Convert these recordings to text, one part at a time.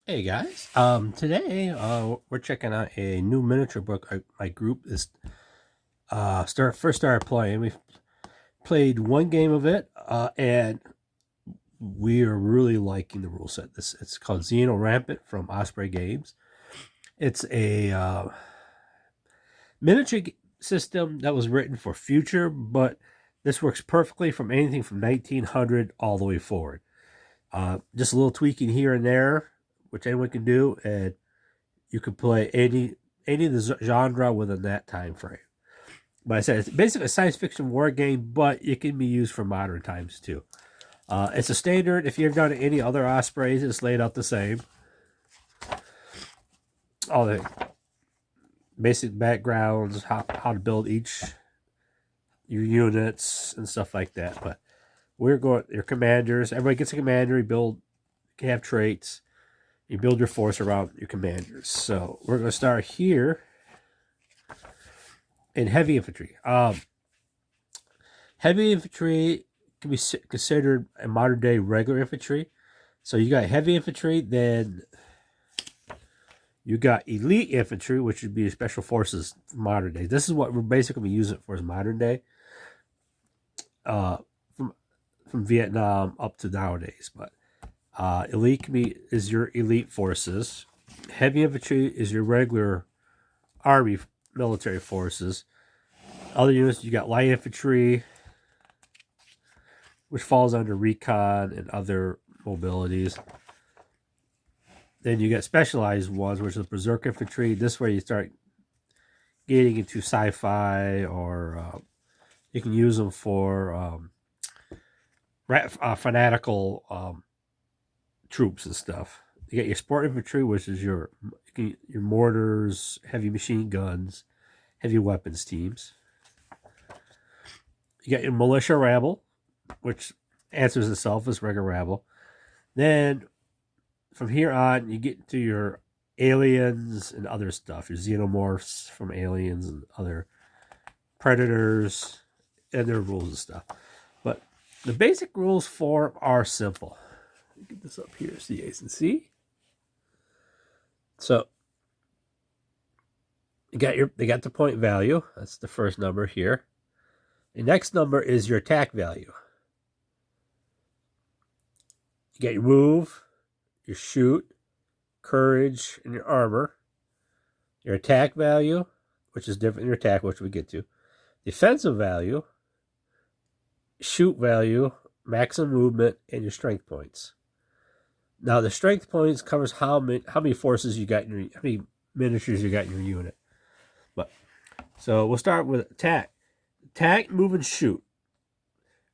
Hey guys, today we're checking out a new miniature book. My group is first started playing. We've played one game of it, and we are really liking the rule set. It's called Xenos Rampant from Osprey Games. It's a miniature system that was written for future, but this works perfectly from anything from 1900 all the way forward. Just a little tweaking here and there, which anyone can do, and you can play any of the genre within that time frame. But I said it's basically a science fiction war game, but it can be used for modern times too. It's a standard. If you've done any other Ospreys, it's laid out the same. All the basic backgrounds, how to build your units and stuff like that. But we're going your commanders. Everybody gets a commander. You can have traits. You build your force around your commanders. So we're going to start here in heavy infantry. Heavy infantry can be considered a modern day regular infantry. So you got heavy infantry, then you got elite infantry, which would be special forces modern day. This is what we're basically using it for as modern day. From Vietnam up to nowadays, but elite is your elite forces. Heavy infantry is your regular army military forces. Other units, you got light infantry, which falls under recon and other mobilities. Then you get specialized ones, which is berserk infantry. This way you start getting into sci-fi, or you can use them for fanatical troops and stuff. You got your sport infantry, which is your mortars, heavy machine guns, heavy weapons teams. You got your militia rabble, which answers itself as regular rabble. Then from here on, you get to your aliens and other stuff. Your xenomorphs from aliens and other predators and their rules and stuff. But the basic rules for them are simple. Get this up here so you guys can see. So they got the point value. That's the first number here. The next number is your attack value. You got your move, your shoot, courage, and your armor. Your attack value, which is different than your attack, which we get to. Defensive value, shoot value, maximum movement, and your strength points. Now the strength points covers how many forces you got in how many miniatures you got in your unit. But so we'll start with attack. Attack, move, and shoot.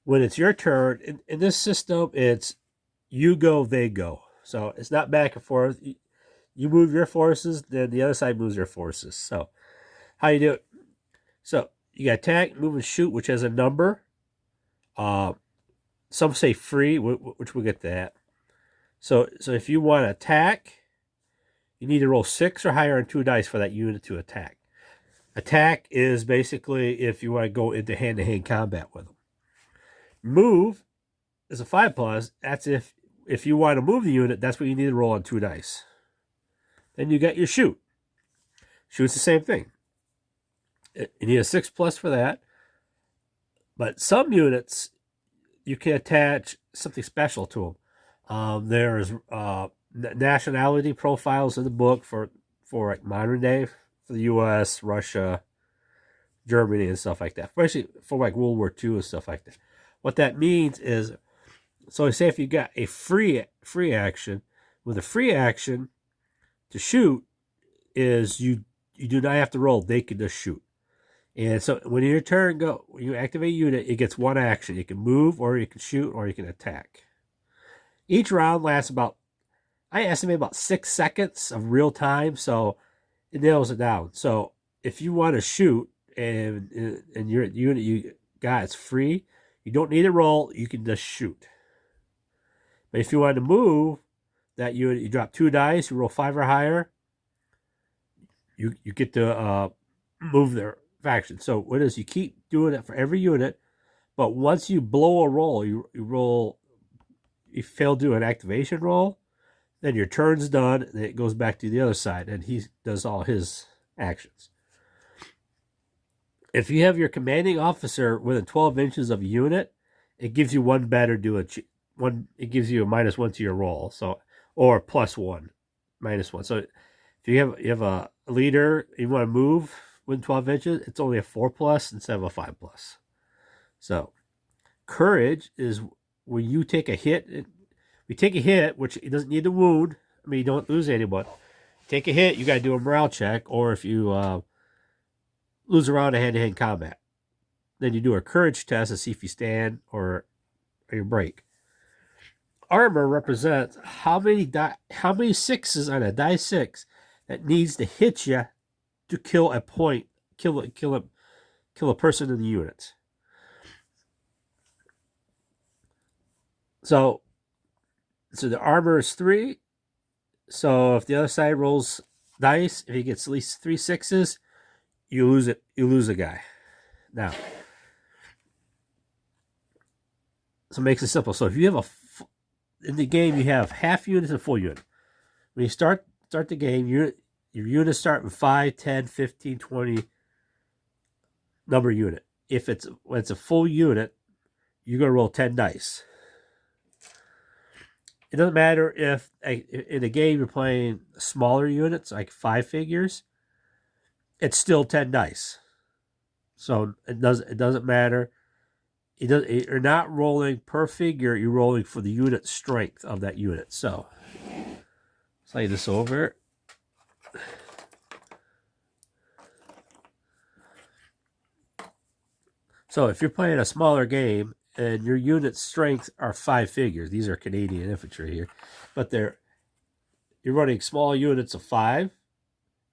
When it's your turn, in this system, it's you go, they go. So it's not back and forth. You move your forces, then the other side moves their forces. So how you do it? So you got attack, move, and shoot, which has a number. Some say free, which we'll get to that. So if you want to attack, you need to roll 6 or higher on 2 dice for that unit to attack. Attack is basically if you want to go into hand-to-hand combat with them. Move is a 5+. That's if you want to move the unit, that's what you need to roll on 2 dice. Then you got your shoot. Shoot's the same thing. You need a 6+ for that. But some units, you can attach something special to them. There's nationality profiles in the book for like modern day, for the U.S., Russia, Germany, and stuff like that. Especially for like World War II and stuff like that. What that means is, so say if you got a free action, with a free action to shoot is you do not have to roll; they can just shoot. And so when your turn when you activate a unit, it gets one action. You can move, or you can shoot, or you can attack. Each round lasts I estimate about 6 seconds of real time, so it nails it down. So if you want to shoot and your unit you got is free, you don't need to roll, you can just shoot. But if you want to move that unit, you drop 2 dice, you roll 5 or higher, you get to move their faction. So what is, you keep doing it for every unit, but once you blow a roll, you roll, you fail to do an activation roll, then your turn's done, and it goes back to the other side, and he does all his actions. If you have your commanding officer within 12 inches of a unit, it gives you one better one. It gives you a -1 to your roll, so or +1, -1. So if you have a leader, you want to move within 12 inches, it's only a 4+ instead of a 5+. So courage is when you take a hit. We take a hit, which it doesn't need to wound. I mean, you don't lose anyone. Take a hit, you got to do a morale check, or if you lose a round of hand-to-hand combat, then you do a courage test to see if you stand or you break. Armor represents how many sixes on a die 6 that needs to hit you to kill a point, kill a person in the unit. So the armor is 3. So if the other side rolls dice, if he gets at least 3 6s, you lose it. You lose a guy. Now, so it makes it simple. So if you have in the game, you have half units and full unit. When you start the game, your units start with 5, 10, 15, 20 number unit. If it's a full unit, you're gonna roll 10 dice. It doesn't matter if in a game you're playing smaller units, like 5 figures. It's still 10 dice. So it doesn't matter. You're not rolling per figure. You're rolling for the unit strength of that unit. So slide this over. So if you're playing a smaller game and your unit strength are 5 figures, these are Canadian infantry here, but you're running small units of 5,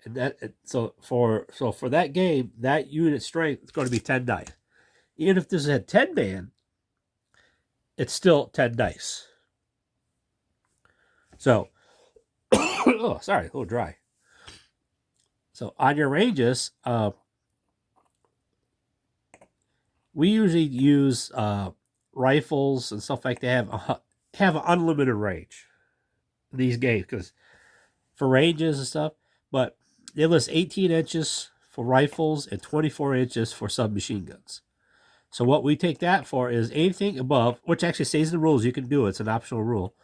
and so for that game, that unit strength is going to be 10 dice. Even if this is a 10-man, it's still 10 dice. So, oh, sorry, a little dry. So on your ranges, we usually use rifles and stuff like that have an unlimited range in these games because for ranges and stuff. But they list 18 inches for rifles and 24 inches for submachine guns. So what we take that for is anything above, which actually stays in the rules. You can do it. It's an optional rule.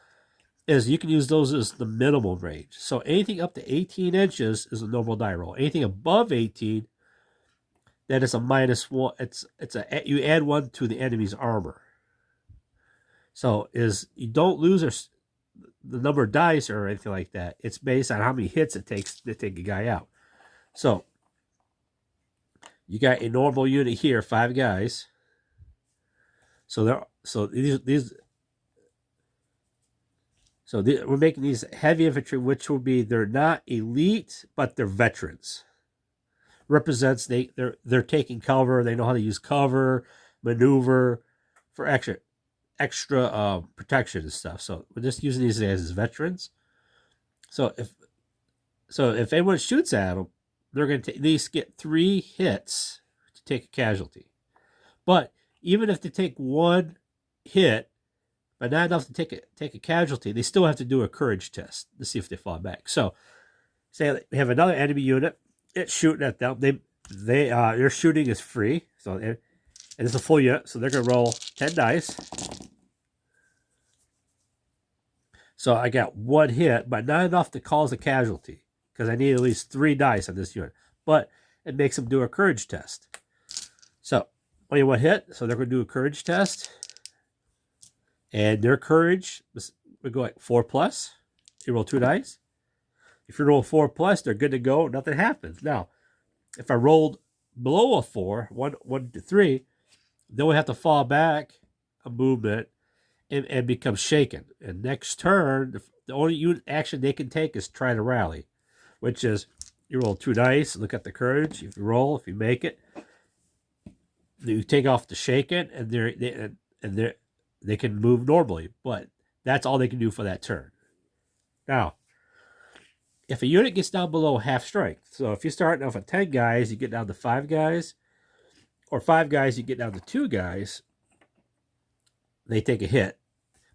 Is you can use those as the minimum range. So anything up to 18 inches is a normal die roll. Anything above 18, that is a -1. You add 1 to the enemy's armor. So you don't lose the number of dice or anything like that. It's based on how many hits it takes to take a guy out. So you got a normal unit here, 5 guys. So we're making these heavy infantry, which will be they're not elite, but they're veterans. Represents they're taking cover. They know how to use cover, maneuver for extra protection and stuff. So we're just using these as veterans. So if anyone shoots at them, they're going to at least get 3 hits to take a casualty. But even if they take 1 hit, but not enough to take a casualty, they still have to do a courage test to see if they fall back. So say we have another enemy unit. It's shooting at them. Their shooting is free. So and it's a full unit. So they're going to roll 10 dice. So I got 1 hit, but not enough to cause a casualty because I need at least 3 dice on this unit. But it makes them do a courage test. So only 1 hit, so they're going to do a courage test. And their courage would go like 4+. You roll 2 dice. If you roll 4+, they're good to go. Nothing happens. Now, if I rolled below a 4, 1 to 3, then we have to fall back a movement and become shaken. And next turn, the only action they can take is try to rally, which is you roll 2 dice, look at the courage. If you make it, you take off the shaken, and they can move normally. But that's all they can do for that turn. Now, if a unit gets down below half strength, so if you're starting off at 10 guys, you get down to 5 guys, or 5 guys, you get down to 2 guys, they take a hit.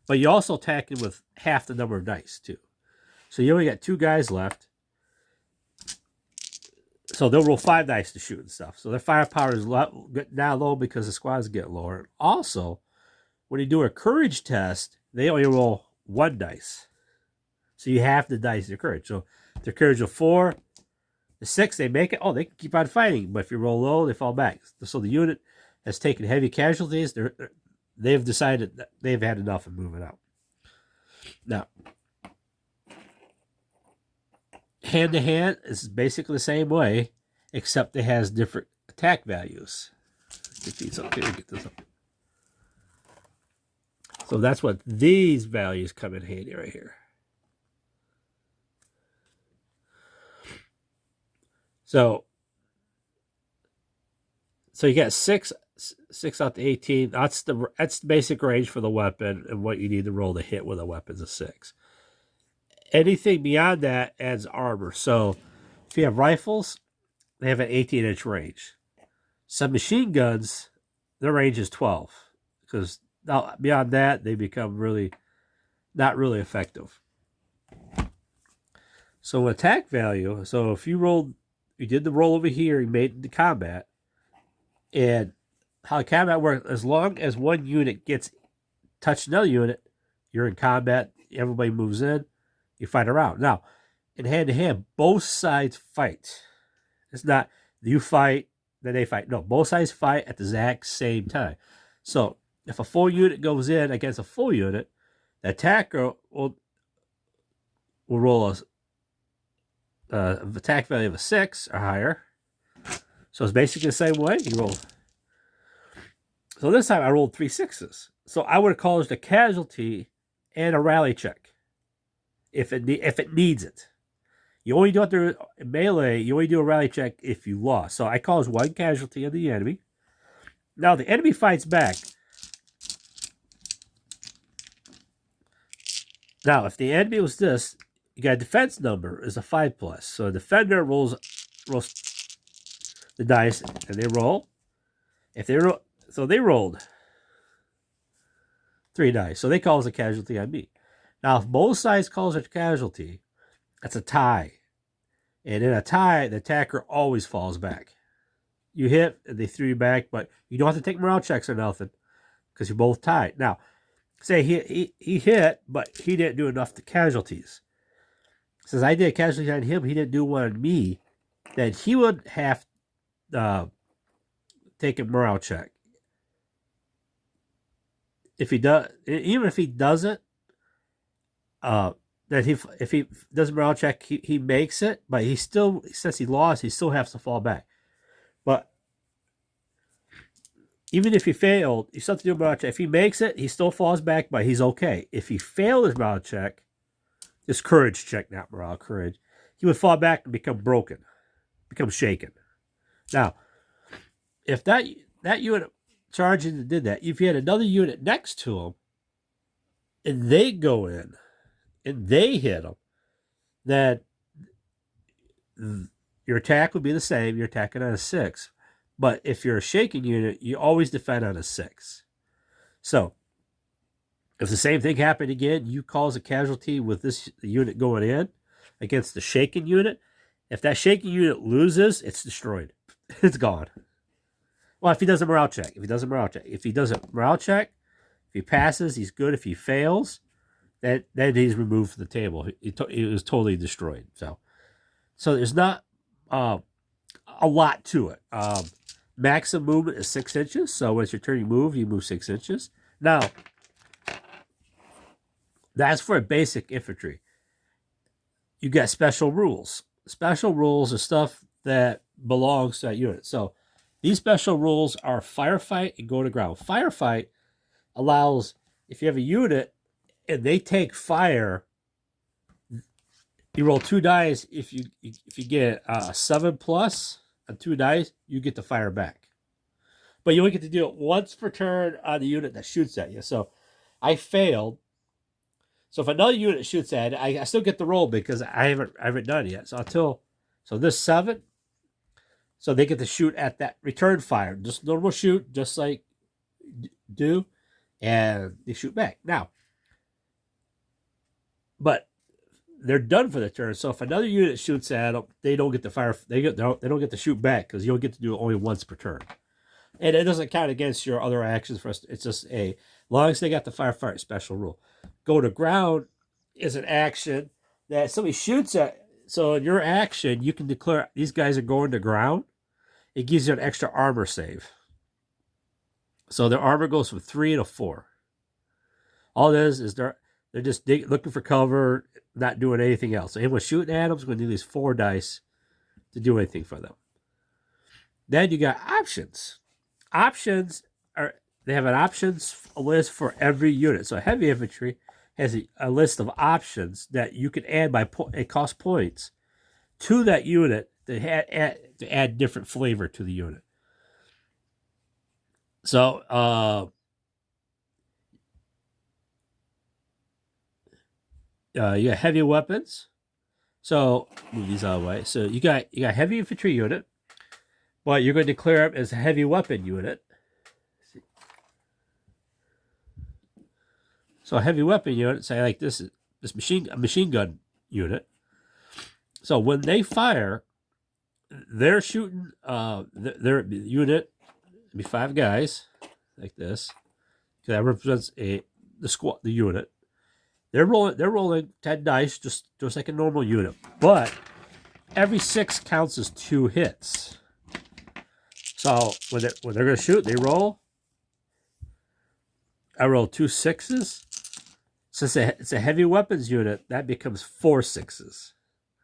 But you also attack it with half the number of dice, too. So you only got 2 guys left. So they'll roll 5 dice to shoot and stuff. So their firepower is now low because the squads get lower. Also, when you do a courage test, they only roll 1 dice. So you have to dice their courage. So if their courage of 4, the 6, they make it. Oh, they can keep on fighting. But if you roll low, they fall back. So the unit has taken heavy casualties. They've decided that they've had enough and moving out. Now, hand-to-hand is basically the same way, except it has different attack values. Get these up here. Get this up. So that's what these values come in handy right here. So you got 6 out to 18. That's the basic range for the weapon, and what you need to roll to hit with a weapon is a 6. Anything beyond that adds armor. So if you have rifles, they have an 18-inch range. Submachine guns, their range is 12, because beyond that they become not really effective. So attack value. So if you did the roll over here, you made it into combat. And how combat works, as long as one unit gets touched another unit, you're in combat, everybody moves in, you fight around. Now, in hand-to-hand, both sides fight. It's not you fight, then they fight. No, both sides fight at the exact same time. So if a full unit goes in against a full unit, the attacker will roll a attack value of a 6 or higher. So it's basically the same way. You roll. So this time I rolled 3 6s. So I would have caused a casualty and a rally check if it needs it. You only do it in melee. You only do a rally check if you lost. So I caused 1 casualty of the enemy. Now the enemy fights back. Now if the enemy was this, you got a defense number is a 5+. So the defender rolls the dice and they roll. So they rolled 3 dice. So they cause a casualty on me. Now if both sides calls a casualty, that's a tie. And in a tie, the attacker always falls back. You hit and they threw you back, but you don't have to take morale checks or nothing because you're both tied. Now, say he hit, but he didn't do enough to casualties. Since I did a casualty on him, he didn't do one on me, then he would have take a morale check. If he does, even if he doesn't, that if he does a morale check, he makes it, but he still, since he lost, he still has to fall back. But even if he failed, he still have to do a morale check. If he makes it, he still falls back, but he's okay. If he failed his morale check, his courage check, not morale, courage, he would fall back and become broken, become shaken. Now, if that unit charged and did that, if you had another unit next to him, and they go in, and they hit him, then your attack would be the same. You're attacking on a 6. But if you're a shaken unit, you always defend on a 6. So, if the same thing happened again, you cause a casualty with this unit going in against the shaken unit. If that shaken unit loses, it's destroyed. It's gone. Well, if he does a morale check. If he does a morale check, if he passes, he's good. If he fails, then he's removed from the table. He was totally destroyed. So there's not a lot to it. Maximum movement is 6 inches. So when it's your turn, you move 6 inches. Now, that's for a basic infantry. You got special rules. Special rules are stuff that belongs to that unit. So these special rules are firefight and go to ground. Firefight allows, if you have a unit and they take fire, you roll 2 dice. If you get a 7+ on 2 dice, you get the fire back. But you only get to do it once per turn on the unit that shoots at you. So I failed. So if another unit shoots at it, I still get the roll because I haven't done it yet. So this 7, so they get to shoot at that return fire. Just normal shoot, just like do, and they shoot back. Now, but they're done for the turn. So if another unit shoots at them, they don't get to fire. They don't get to shoot back because you'll get to do it only once per turn. And it doesn't count against your other actions for us. It's just as long as they got the firefight special rule. Go to ground is an action that somebody shoots at. So in your action, you can declare these guys are going to ground. It gives you an extra armor save. So their armor goes from 3 to 4. All it is they're just looking for cover, not doing anything else. So anyone shooting at them is going to need these 4 dice to do anything for them. Then you got options. Options they have an options list for every unit. So heavy infantry has a list of options that you can add by it costs points to that unit to add different flavor to the unit. So you got heavy weapons. So move these out of the way. So you got heavy infantry unit, but you're going to declare it as a heavy weapon unit. So a heavy weapon unit, say like this machine gun unit. So when they fire, they're shooting their unit. Be 5 guys like this. That represents the unit. They're rolling 10 dice just like a normal unit, but every 6 counts as 2 hits. So when they're going to shoot, they roll. I roll 2 6s. Since it's a heavy weapons unit, that becomes 4 6s.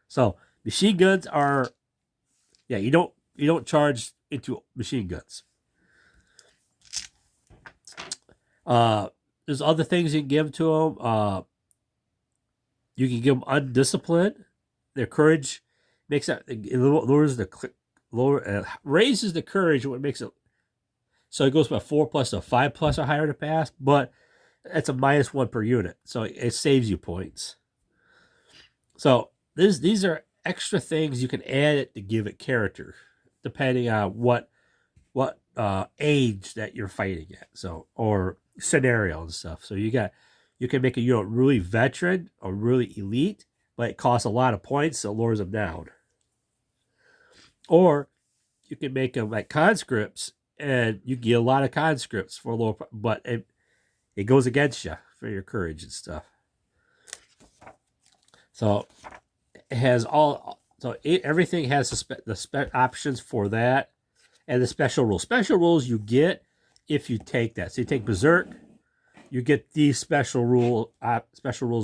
So machine guns are, you don't charge into machine guns. There's other things you can give to them. You can give them undisciplined. Their courage makes that raises the courage. What makes it so it goes from a 4+ to a 5+ or higher to pass, but it's a -1 per unit, so it saves you points. So these are extra things you can add it to give it character, depending on what age that you're fighting at. So or scenario and stuff. So you can make a unit really veteran or really elite, but it costs a lot of points, so it lowers them down. Or you can make them like conscripts, and you get a lot of conscripts for a lower, but it goes against you for your courage and stuff. So it has everything has the options for that, and the special rules. Special rules you get if you take that. So you take Berserk, you get these special rules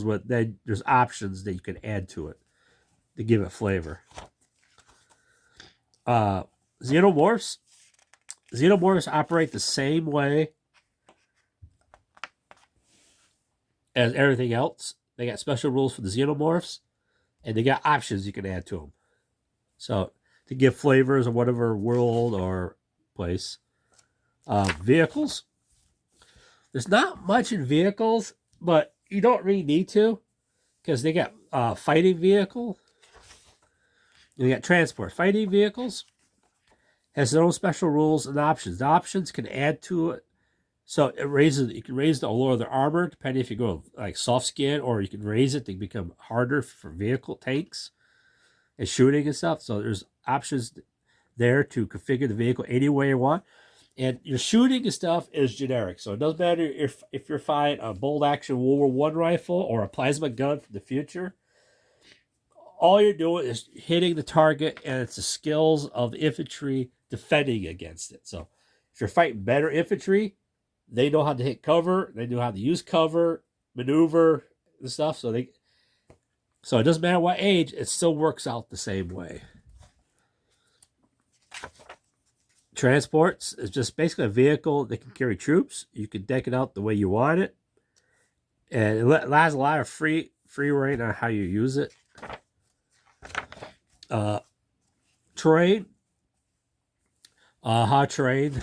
with then there's options that you can add to it to give it flavor. Xenomorphs operate the same way as everything else. They got special rules for the Xenomorphs, and they got options you can add to them. So to give flavors of whatever world or place. Vehicles. There's not much in vehicles, but you don't really need to, because they got fighting vehicle. You got transport. Fighting vehicles has their own special rules and options. The options can add to it. So you can raise the lower the armor, depending if you go like soft skin, or you can raise it to become harder for vehicle tanks and shooting and stuff. So there's options there to configure the vehicle any way you want. And your shooting and stuff is generic. So it doesn't matter if you're fighting a bolt action World War I rifle or a plasma gun from the future. All you're doing is hitting the target, and it's the skills of the infantry defending against it. So if you're fighting better infantry, they know how to hit cover, they know how to use cover, maneuver, and stuff. So it doesn't matter what age, it still works out the same way. Transports is just basically a vehicle that can carry troops. You can deck it out the way you want it, and it allows a lot of free reign on how you use it. Terrain. How terrain,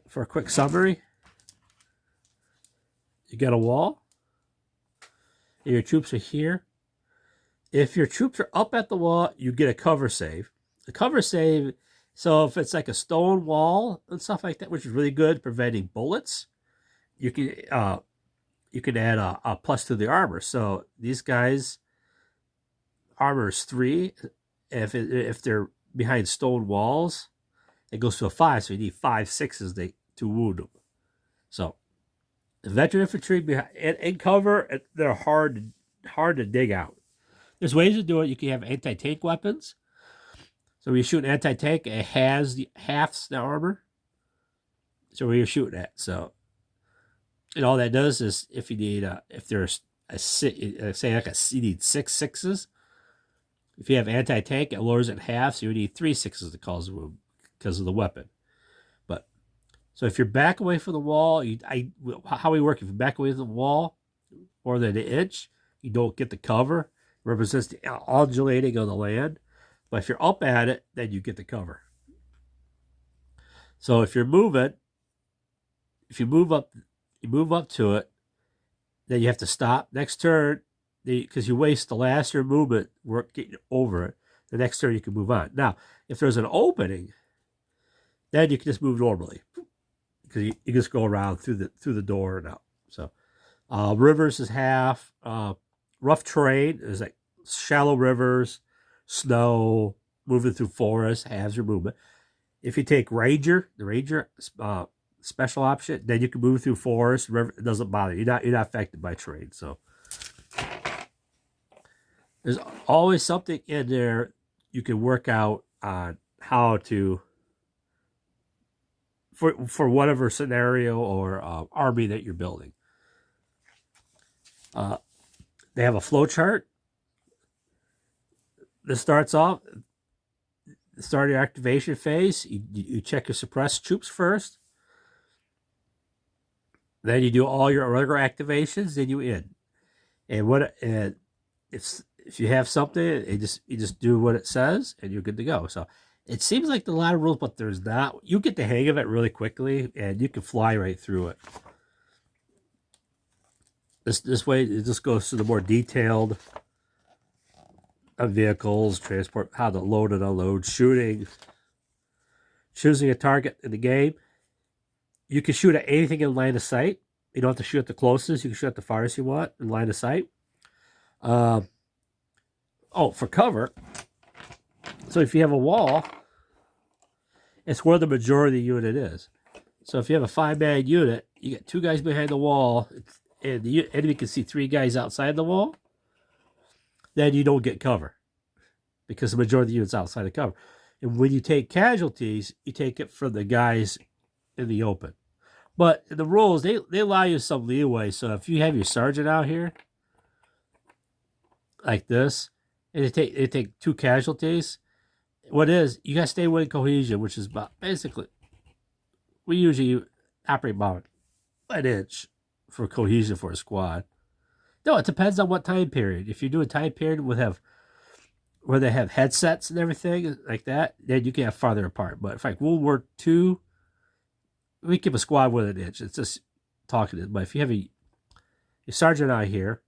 for a quick summary. You got a wall. Your troops are here. If your troops are up at the wall, you get a cover save. The cover save, so if it's like a stone wall and stuff like that, which is really good preventing bullets, you can add a plus to the armor. So these guys, armor is 3. If they're behind stone walls, it goes to a 5. So you need 5 6s to wound them. So the veteran infantry in cover, they're hard to dig out. There's ways to do it. You can have anti-tank weapons. So when you shoot an anti-tank, it has the halves the armor. So where you're shooting at. So, and all that does is if you need if there's say like you need 6 6s. If you have anti-tank, it lowers it in half, so you need 3 6s to cause a wound because of the weapon. But so if you're back away from the wall, how we work, if you back away from the wall more than an inch, you don't get the cover. It represents the undulating of the land. But if you're up at it, then you get the cover. So if you're moving, if you move up to it, then you have to stop. Next turn, because you waste the last turn movement work getting over it. The next turn you can move on. Now, if there's an opening, then you can just move normally, because you just go around through the door and out. So, rivers is half. Rough terrain is like shallow rivers, snow, moving through forests, halves your movement. If you take Ranger, the Ranger special option, then you can move through forest, river. It doesn't bother you. You're not affected by terrain. So there's always something in there you can work out on how to for whatever scenario or army that you're building. They have a flow chart. This starts off. Start your activation phase. You check your suppressed troops first. Then you do all your regular activations. Then you end. And if you have something, you just do what it says, and you're good to go. So it seems like a lot of rules, but there's not. You get the hang of it really quickly, and you can fly right through it. This way, it just goes to the more detailed vehicles, transport, how to load and unload, shooting, choosing a target in the game. You can shoot at anything in line of sight. You don't have to shoot at the closest. You can shoot at the farthest you want in line of sight. For cover. So if you have a wall, it's where the majority of the unit is. So if you have a 5-man unit, you get 2 guys behind the wall, and the enemy can see 3 guys outside the wall, then you don't get cover because the majority of the unit's outside the cover. And when you take casualties, you take it from the guys in the open. But the rules, they allow you some leeway. So if you have your sergeant out here, like this, and they take 2 casualties, what is, you got to stay within cohesion, which is about, basically, we usually operate about an inch for cohesion for a squad. No, it depends on what time period. If you do a time period where they have headsets and everything like that, then you can have farther apart. But if like World War II, we keep a squad with an inch. It's just talking. But if you have a sergeant out here,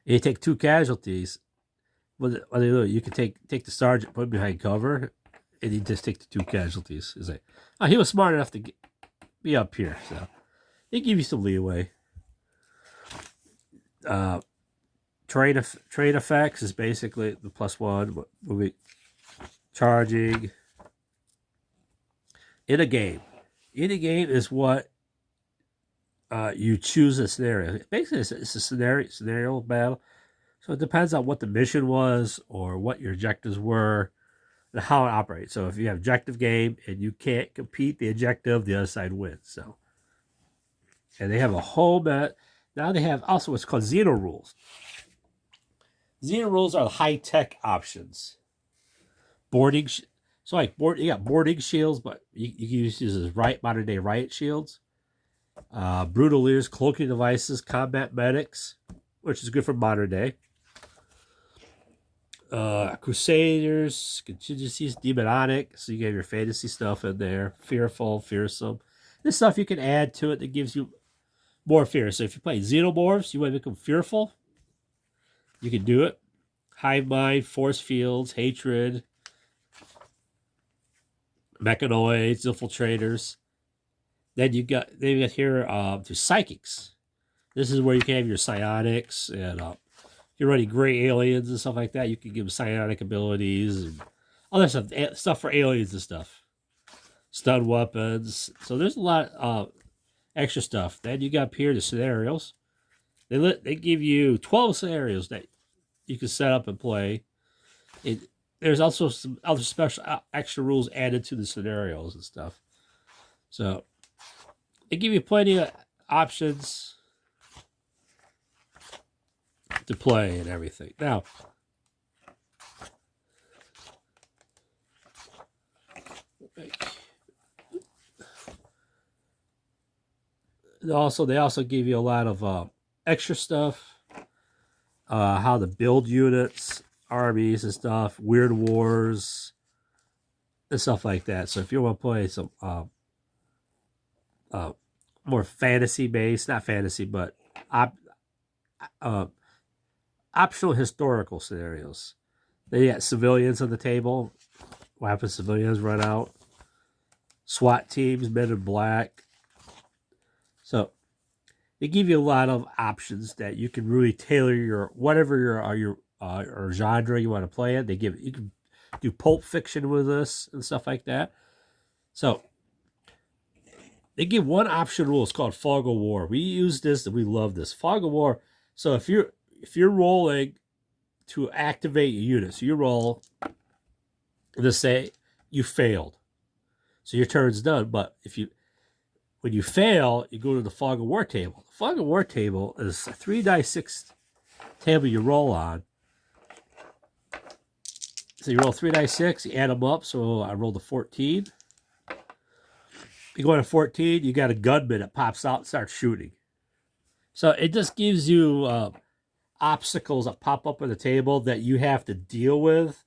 and you take 2 casualties, what they do, you can take the sergeant, put him behind cover, and you just take the 2 casualties. It's like, he was smart enough to be up here, so they give you some leeway. Terrain effects is basically the +1 moving, charging. In a game is what you choose a scenario. Basically, it's a scenario battle. So it depends on what the mission was or what your objectives were and how it operates. So if you have objective game and you can't compete the objective, the other side wins. So, and they have a whole bet. Now they have also what's called Xeno rules. Xeno rules are the high-tech options. Boarding, you got boarding shields, but you can use these as modern day riot shields. Brutaliers, cloaking devices, combat medics, which is good for modern day. Crusaders, contingencies, demonic, so you have your fantasy stuff in there. Fearful, fearsome. This stuff you can add to it that gives you more fear. So if you play xenomorphs, you want to make them fearful, you can do it. Hive mind, force fields, hatred, mechanoids, infiltrators. Then you got here to psychics. This is where you can have your psionics and you're running gray aliens and stuff like that, you can give them psionic abilities and other stuff for aliens and stuff. Stun weapons. So there's a lot of extra stuff. Then you got up here the scenarios. They give you 12 scenarios that you can set up and play. There's also some other special extra rules added to the scenarios and stuff. So they give you plenty of options to play and everything. Now, they also give you a lot of extra stuff, how to build units, armies and stuff, weird wars, and stuff like that. So if you want to play some more fantasy based, not fantasy, but optional historical scenarios. They got civilians on the table. What happens if civilians run out? SWAT teams, Men in Black. So they give you a lot of options that you can really tailor your whatever your or genre you want to play in. You can do Pulp Fiction with this and stuff like that. So they give one option rule. It's called Fog of War. We use this and we love this Fog of War. So if you're rolling to activate your unit, so you roll to say you failed, so your turn's done. But when you fail, you go to the Fog of War table. The Fog of War table is a 3d6 table you roll on. So you roll 3d6, you add them up. So I rolled a 14. You go to 14, you got a gunman that pops out and starts shooting. So it just gives you obstacles that pop up on the table that you have to deal with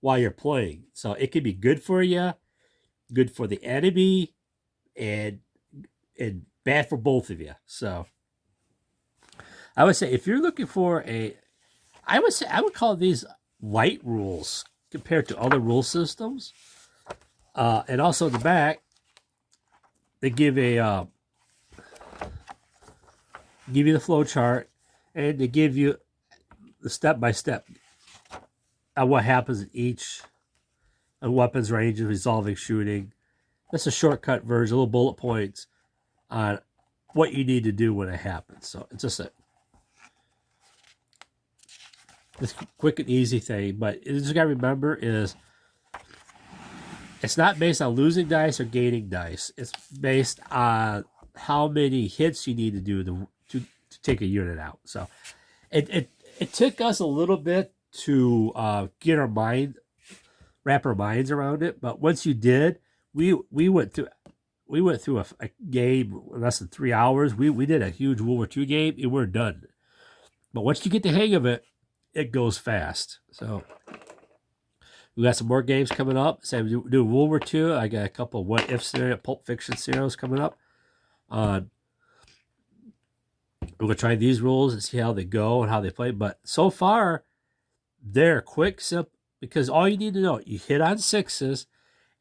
while you're playing. So it can be good for you, good for the enemy, and bad for both of you. So I would say if you're looking for I would call these light rules compared to other rule systems. And also in the back, they give you the flow chart, and they give you the step-by-step of what happens in each weapons range, resolving, shooting. That's a shortcut version, little bullet points on what you need to do when it happens. So it's just this quick and easy thing. But you just got to remember is it's not based on losing dice or gaining dice. It's based on how many hits you need to do to take a unit out. So it took us a little bit to wrap our minds around it. But once you did, we went through a game in less than 3 hours. We did a huge World War II game and we're done. But once you get the hang of it, it goes fast. So we got some more games coming up. So we do World War II. I got a couple of what if scenario, Pulp Fiction scenarios coming up. We're gonna try these rules and see how they go and how they play. But so far, they're quick, simple. Because all you need to know, you hit on sixes,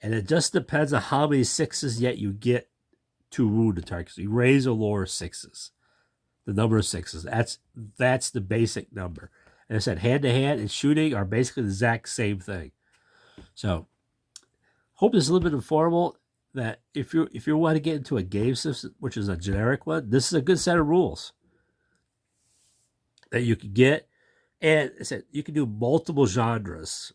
and it just depends on how many sixes yet you get to wound the target. So you raise or lower sixes, the number of sixes. That's the basic number. And I said hand-to-hand and shooting are basically the exact same thing. So hope this is a little bit informal. That if you want to get into a game system, which is a generic one, this is a good set of rules that you can get. And I said you can do multiple genres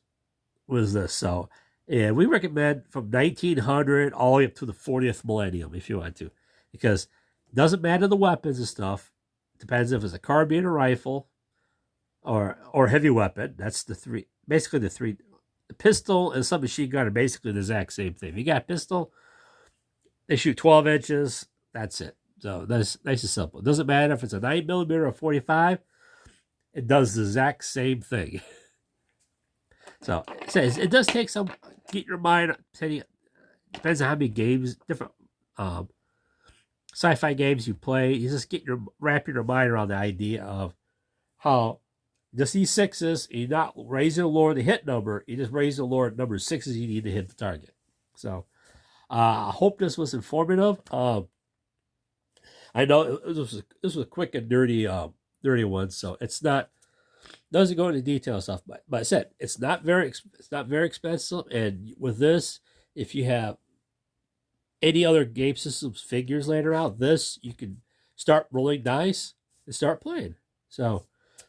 with this. So, and we recommend from 1900 all the way up to the 40th millennium if you want to, because it doesn't matter the weapons and stuff. It depends if it's a carbine or rifle, or heavy weapon. That's the three. Basically, the three. The pistol and submachine gun are basically the exact same thing. If you got a pistol, they shoot 12 inches. That's it. So that's nice and simple. It doesn't matter if it's a 9mm or 45. It does the exact same thing. So it says it does take some get your mind. Depends on how many games, different sci-fi games you play. You just wrapping your mind around the idea of how just these sixes, you're not raising or lowering the hit number. You just raise or lower the number of sixes you need to hit the target. So I hope this was informative. I know this was a quick and dirty one, so it's not Doesn't go into detail stuff, but I said it's not very expensive. And with this, if you have any other game systems figures laying around, this you can start rolling dice and start playing. So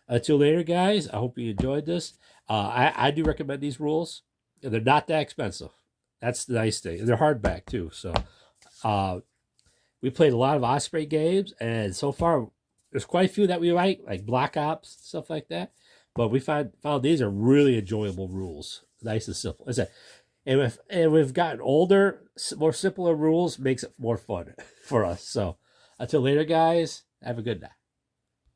until later, guys, I hope you enjoyed this. I do recommend these rules, and they're not that expensive. That's the nice thing. And they're hardback too. So we played a lot of Osprey games, and so far there's quite a few that we like Black Ops, stuff like that. But we found these are really enjoyable rules. Nice and simple. And we've gotten older, more simpler rules makes it more fun for us. So until later, guys, have a good night.